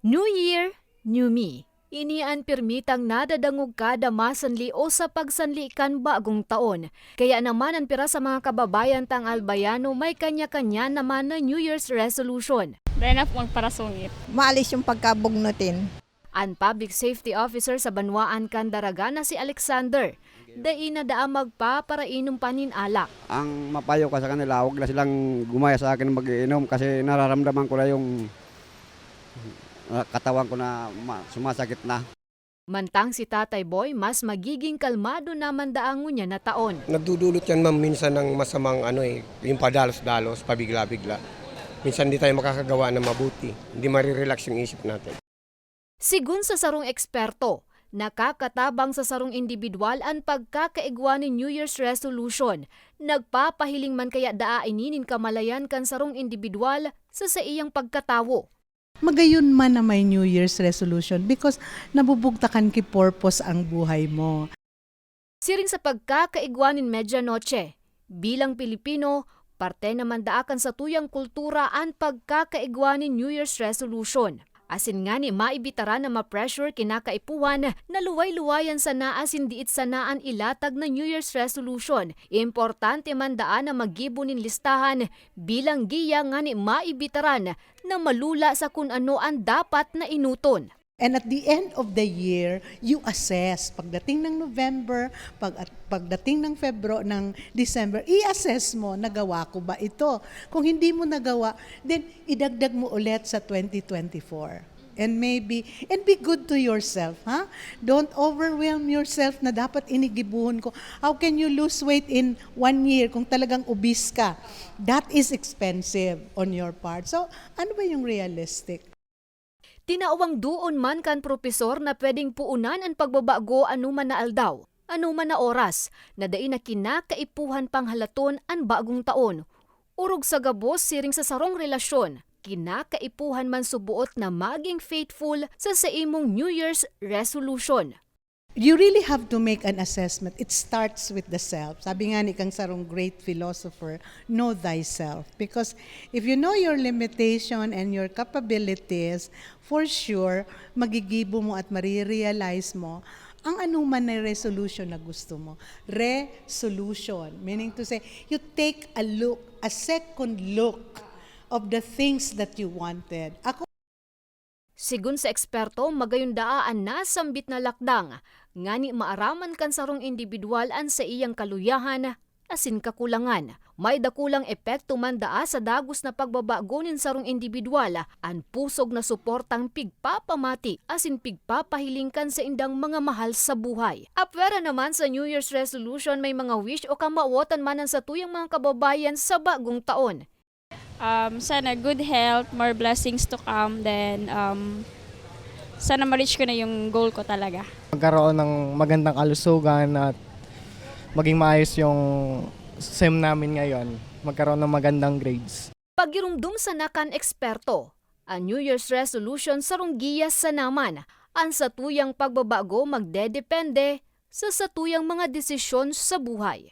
New Year, New Me. Inian pirmitang nadadangog kada masanli o sa pagsanli kan bagong taon. Kaya naman ang pira sa mga kababayan tang albayano may kanya-kanya naman na New Year's resolution. Dahil na magparasungit. Maalis yung pagkabugnutin. Ang Public Safety Officer sa Banwaan Candaraga na si Alexander, daina daan magpaparainom panin alak. Ang mapayo ko sa kanila, huwag na silang gumaya sa akin mag-iinom kasi nararamdaman ko na yung katawan ko na sumasakit na. Mantang si Tatay Boy, mas magiging kalmado naman daang niya na taon. Nagdudulot yan ma'am minsan ng masamang yung padalos-dalos, pabigla-bigla. Minsan hindi tayo makakagawa ng mabuti, hindi marirelax yung isip natin. Sigun sa sarong eksperto, nakakatabang sa sarong individual ang pagkakaigwa ni New Year's resolution. Nagpapahiling man kaya daa ininin kamalayan kan sarong individual sa iyang pagkatawo. Magayon man na may New Year's resolution because nabubugtakan ki purpose ang buhay mo. Siring sa pagkakaigwa ni Medianoche, bilang Pilipino, parte naman daakan sa tuyang kultura ang pagkakaigwa ni New Year's resolution. Asin nga ni maibitara na ma-pressure kinakaipuhan na luway-luwayan sa naas hindi sanaan ilatag na New Year's resolution. Importante man daan na magibunin listahan bilang giya nga ni maibitaran na malula sa kung ano ang dapat na inuton. And at the end of the year, you assess. Pagdating ng November, pagdating ng ng December, i-assess mo, nagawa ko ba ito? Kung hindi mo nagawa, then idagdag mo ulit sa 2024. And be good to yourself, ha? Don't overwhelm yourself na dapat inigibuhon ko. How can you lose weight in 1 year kung talagang obese ka? That is expensive on your part. So, ano ba yung realistic? Tinaawang doon man kan propesor na pwedeng puunan ang pagbabago anuman na aldaw, anuman na oras, na dain na kinakaipuhan panghalaton ang bagong taon. Urog sa gabos siring sa sarong relasyon, kinakaipuhan man subuot na maging faithful sa imong New Year's resolution. You really have to make an assessment. It starts with the self. Sabi nga ni kang sarong great philosopher, know thyself. Because if you know your limitation and your capabilities, for sure, magigibo mo at marirealize mo ang anuman na resolution na gusto mo. Resolution, meaning to say, you take a second look of the things that you wanted. Sigun sa eksperto, magayundaan na sambit na lakdang, ngani maaraman kan sarong individual an sa iyang kaluyahan, asin kakulangan. May dakulang epekto man daa sa dagos na pagbabago nin sarong individual, an pusog na suportang pigpapamati, asin pigpapahiling kan sa indang mga mahal sa buhay. Apwera naman sa New Year's resolution may mga wish o kamawatan manan sa tuyang mga kababayan sa bagong taon. Sana good health, more blessings to come, then sana ma-reach ko na yung goal ko talaga. Magkaroon ng magandang kalusugan at maging maayos yung SEM namin ngayon. Magkaroon ng magandang grades. Pagirumdum sa nakan eksperto, ang New Year's resolution sarong giyas sa naman, ang satuyang pagbabago magdedepende sa satuyang mga desisyon sa buhay.